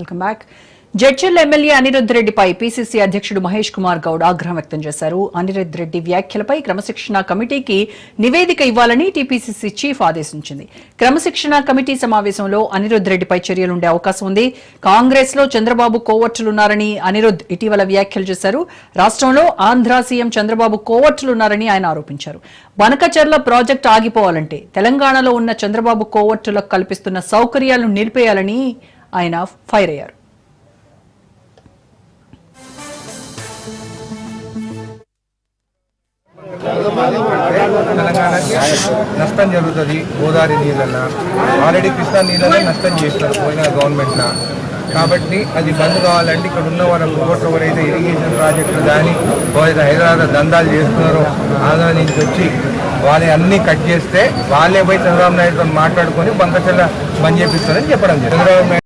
Welcome back. Jadcherla MLA Anirudh రెడ్డిపై PCC అధ్యక్షుడు మహేష్ కుమార్ గౌడ్ ఆగ్రహం వ్యక్తం చేశారు. అనిరుద్ రెడ్డి వ్యాఖ్యలపై క్రమశిక్షణ కమిటీకి నివేదిక ఇవ్వాలని టీపీసీసీ చీఫ్ ఆదేశించింది. క్రమశిక్షణ కమిటీ సమావేశంలో అనిరుద్ రెడ్డిపై చర్యలుండే అవకాశం ఉంది. కాంగ్రెస్ లో చంద్రబాబు కోవర్టులున్నారని అనిరుద్ ఇటీవల వ్యాఖ్యలు చేశారు. రాష్ట్రంలో ఆంధ్ర సీఎం చంద్రబాబు కోవర్టులున్నారని ఆయన ఆరోపించారు. బనకచర్ల ప్రాజెక్టు ఆగిపోవాలంటే తెలంగాణలో ఉన్న చంద్రబాబు కోవర్టులకు కల్పిస్తున్న సౌకర్యాలను నిలిపేయాలని ఆయన ఫైర్ అయ్యారు. తెలంగాణకి నష్టం జరుగుతుంది. గోదావరి నీళ్ళన్నా ఆల్రెడీ కృష్ణా నీళ్ళనే నష్టం చేస్తారు పోయిన గవర్నమెంట్న. కాబట్టి అది బంద్ కావాలంటే ఇక్కడ ఉన్న వాళ్ళ ఎవరైతే ఇరిగేషన్ ప్రాజెక్టులు కానీ ఎవరైతే హైదరాబాద్ దందాలు చేస్తున్నారో ఆంధ్ర నుంచి వచ్చి వాళ్ళే అన్నీ కట్ చేస్తే వాళ్ళే పోయి చంద్రబాబు నాయుడుతో మాట్లాడుకొని బంకచర్ల బంద్ చేపిస్తారని చెప్పడం జరిగింది. చంద్రబాబు నాయుడు